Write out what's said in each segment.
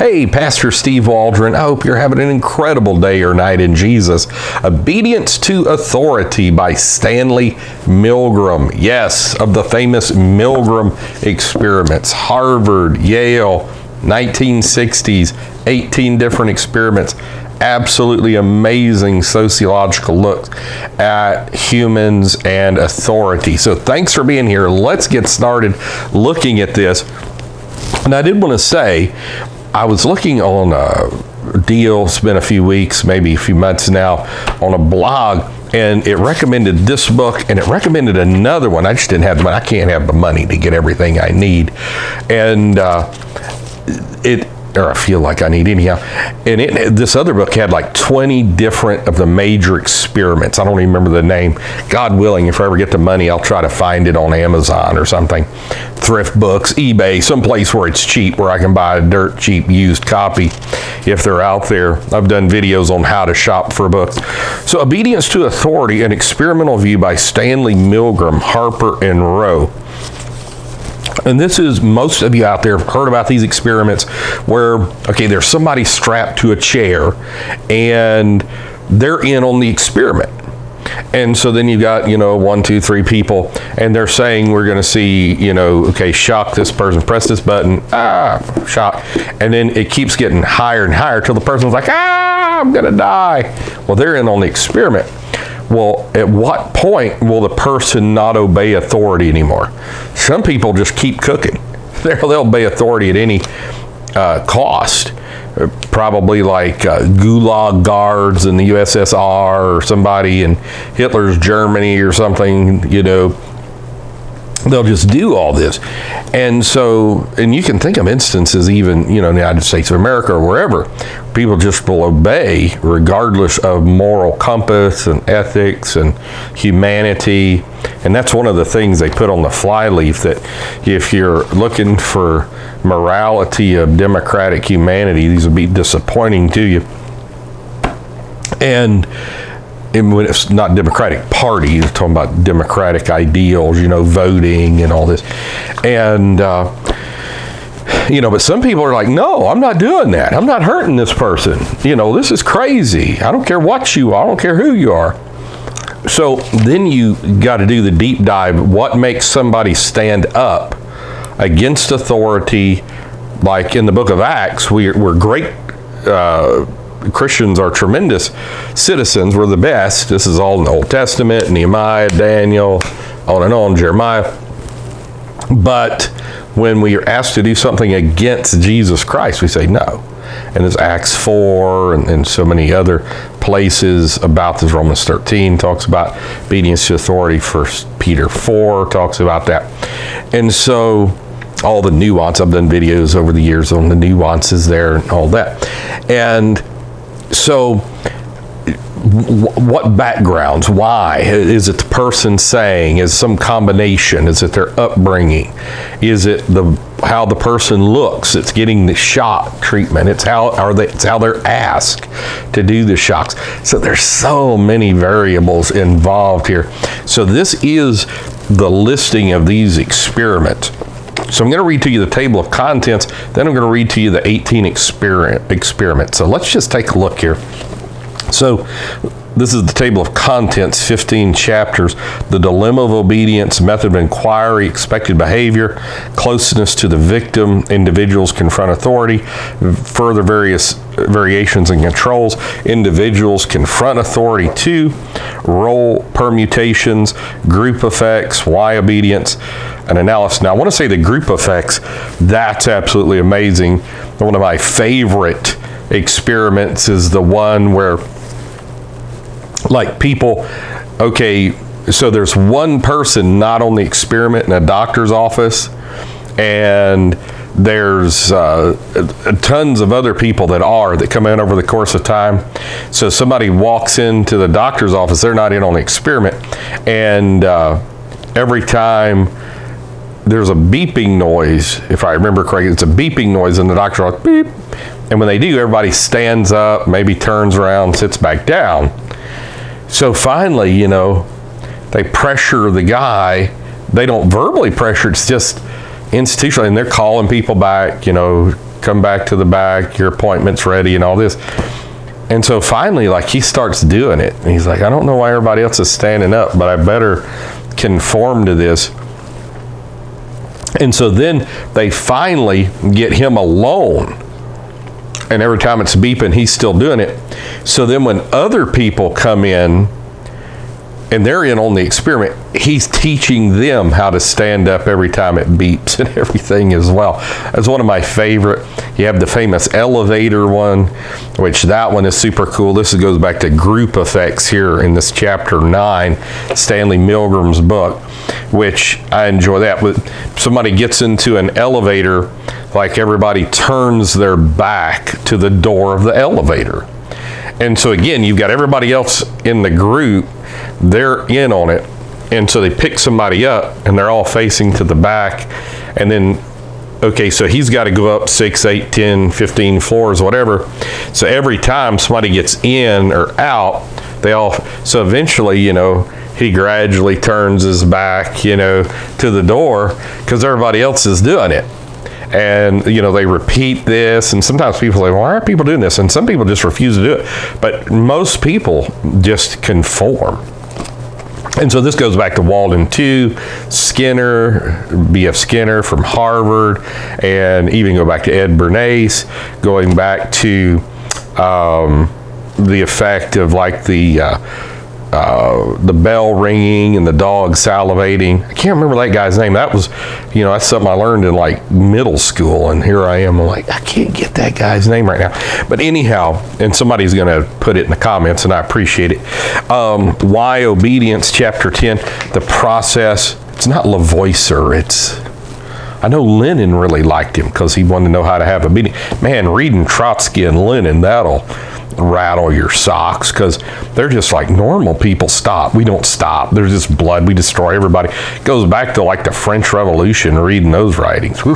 Hey, Pastor Steve Waldron, I hope you're having an incredible day or night in Jesus. Obedience to Authority by Stanley Milgram. Yes, of the famous Milgram experiments. Harvard, Yale, 1960s, 18 different experiments. Absolutely amazing sociological look at humans and authority. So thanks for being here. Let's get started looking at this. And I did want to say, I was looking on a deal, it's been a few weeks, maybe a few months now, on a blog, and it recommended this book, and it recommended another one. I just didn't have the money. I can't have the money to get everything I need. And or I feel like I need anyhow. And this other book had like 20 different of the major experiments. I don't even remember the name. God willing, if I ever get the money, I'll try to find it on Amazon or something. Thrift books, eBay, someplace where it's cheap, where I can buy a dirt cheap used copy if they're out there. I've done videos on how to shop for books. So Obedience to Authority, an experimental view by Stanley Milgram, Harper and Row. And this is, most of you out there have heard about these experiments where, okay, there's somebody strapped to a chair and they're in on the experiment. And so then you've got, 1, 2, 3 people, and they're saying, we're going to see, okay, shock this person, press this button, shock. And then it keeps getting higher and higher till the person's like, I'm going to die. Well, they're in on the experiment. Well, at what point will the person not obey authority anymore? Some people just keep cooking. They'll obey authority at any cost. Probably like Gulag guards in the USSR or somebody in Hitler's Germany or something, They'll just do all this. And so, and you can think of instances even, in the United States of America or wherever, people just will obey regardless of moral compass and ethics and humanity. And that's one of the things they put on the flyleaf, that if you're looking for morality of democratic humanity, these will be disappointing to you. And when it's not Democratic Party, you're talking about democratic ideals, voting and all this. And, but some people are like, no, I'm not doing that. I'm not hurting this person. This is crazy. I don't care what you are. I don't care who you are. So then you got to do the deep dive. What makes somebody stand up against authority? Like in the book of Acts, we're great Christians are tremendous citizens. We're the best. This is all in the Old Testament, Nehemiah, Daniel, on and on, Jeremiah. But when we are asked to do something against Jesus Christ, we say no. And there's Acts 4 and so many other places about this. Romans 13 talks about obedience to authority. 1 Peter 4 talks about that. And so all the nuance, I've done videos over the years on the nuances there and all that. And so what backgrounds? Why? Is it the person saying? Is some combination? Is it their upbringing? Is it how the person looks? It's getting the shock treatment. It's how they're asked to do the shocks. So there's so many variables involved here. So this is the listing of these experiments. So I'm going to read to you the table of contents, then I'm going to read to you the 18 experiments. So let's just take a look here. So this is the table of contents, 15 chapters. The dilemma of obedience, method of inquiry, expected behavior, closeness to the victim, individuals confront authority, further various variations and controls, individuals confront authority too, role permutations, group effects, why obedience, an analysis. Now I want to say the group effects, that's absolutely amazing. One of my favorite experiments is the one where, like, people, okay, so there's one person not on the experiment in a doctor's office, and there's tons of other people that come in over the course of time. So somebody walks into the doctor's office, they're not in on the experiment, and every time there's a beeping noise, if I remember correctly, it's a beeping noise in the doctor's office, beep. And when they do, everybody stands up, maybe turns around, sits back down. So finally, they pressure the guy. They don't verbally pressure, it's just institutionally, and they're calling people back, come back to the back, your appointment's ready and all this. And so finally, like, he starts doing it. And he's like, I don't know why everybody else is standing up, but I better conform to this. And so then they finally get him alone. And every time it's beeping, he's still doing it. So then when other people come in, and they're in on the experiment, he's teaching them how to stand up every time it beeps and everything as well. That's one of my favorite. You have the famous elevator one, which that one is super cool. This goes back to group effects here in this chapter 9, Stanley Milgram's book, which I enjoy that. But somebody gets into an elevator, like everybody turns their back to the door of the elevator. And so again, you've got everybody else in the group, they're in on it. And so they pick somebody up and they're all facing to the back. And then, okay, so he's got to go up 6, 8, 10, 15 floors, whatever. So every time somebody gets in or out, so eventually, he gradually turns his back, to the door because everybody else is doing it. And, they repeat this, and sometimes people say, well, why aren't people doing this? And some people just refuse to do it. But most people just conform. And so this goes back to Waldron 2, Skinner, B.F. Skinner from Harvard, and even go back to Ed Bernays, going back to the effect of like the bell ringing and the dog salivating. I can't remember that guy's name. That was, that's something I learned in like middle school, and here I am. I'm like, I can't get that guy's name right now. But anyhow, and somebody's going to put it in the comments, and I appreciate it. Why Obedience, chapter 10, the process. It's not Lavoisier. I know Lenin really liked him because he wanted to know how to have obedience. Man, reading Trotsky and Lenin, that'll rattle your socks, because they're just like, normal people stop. We don't stop. There's just blood. We destroy everybody. It goes back to like the French Revolution, reading those writings. Whew,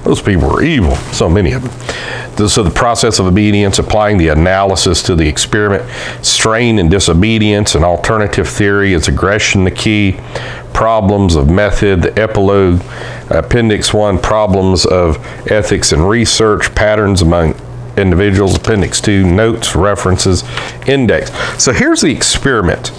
those people were evil, so many of them. So the process of obedience, applying the analysis to the experiment, strain and disobedience, and alternative theory, is aggression the key, problems of method, the epilogue, appendix 1, problems of ethics and research, patterns among individuals, appendix 2, notes, references, index. So here's the experiment.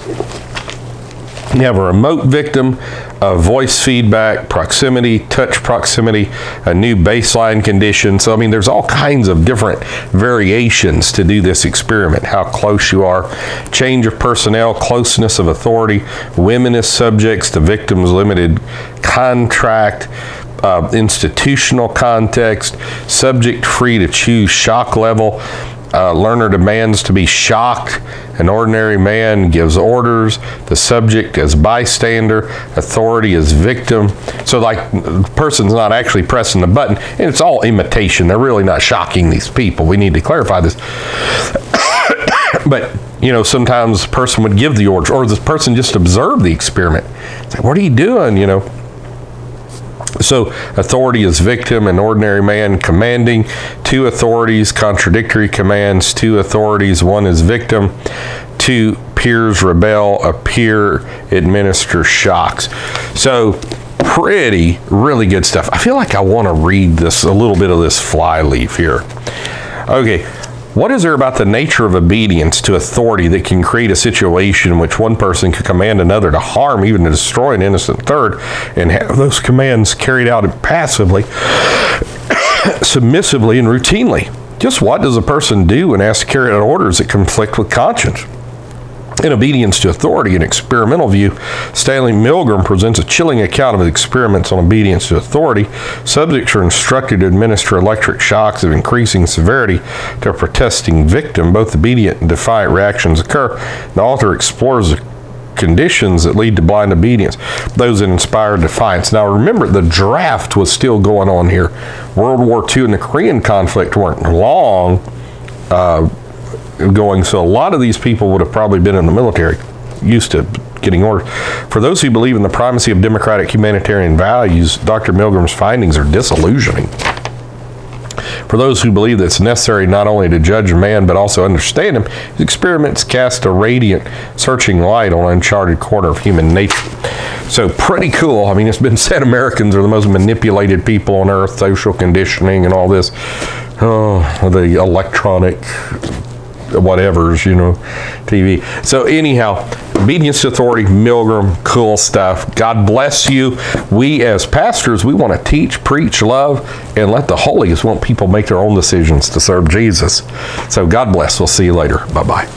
You have a remote victim, a voice feedback, proximity, touch proximity, a new baseline condition. So, there's all kinds of different variations to do this experiment. How close you are, change of personnel, closeness of authority, women as subjects, the victim's limited contract, institutional context, subject free to choose shock level, learner demands to be shocked, an ordinary man gives orders, the subject as bystander, authority as victim. So like the person's not actually pressing the button, and it's all imitation. They're really not shocking these people. We need to clarify this. But sometimes the person would give the orders, or this person just observed the experiment. It's like, what are you doing, So authority is victim, an ordinary man commanding, 2 authorities, contradictory commands, 2 authorities, 1 is victim, 2 peers rebel, a peer administers shocks. So really good stuff. I feel like I want to read a little bit of this flyleaf here. Okay. What is there about the nature of obedience to authority that can create a situation in which one person could command another to harm, even to destroy an innocent third, and have those commands carried out passively, submissively, and routinely? Just what does a person do when asked to carry out orders that conflict with conscience? In Obedience to Authority, an experimental view, Stanley Milgram presents a chilling account of his experiments on obedience to authority. Subjects are instructed to administer electric shocks of increasing severity to a protesting victim. Both obedient and defiant reactions occur. The author explores the conditions that lead to blind obedience, those that inspire defiance. Now remember, the draft was still going on here. World War II and the Korean conflict weren't long going, so a lot of these people would have probably been in the military, used to getting orders. For those who believe in the primacy of democratic humanitarian values, Dr. Milgram's findings are disillusioning. For those who believe that it's necessary not only to judge a man, but also understand him, his experiments cast a radiant, searching light on an uncharted corner of human nature. So pretty cool. I mean, it's been said Americans are the most manipulated people on earth, social conditioning and all this. Oh, the electronic whatevers, TV. So anyhow, obedience to authority, Milgram, cool stuff. God bless you. We as pastors, we want to teach, preach, love, and let the holiest want people make their own decisions to serve Jesus. So God bless. We'll see you later. Bye-bye.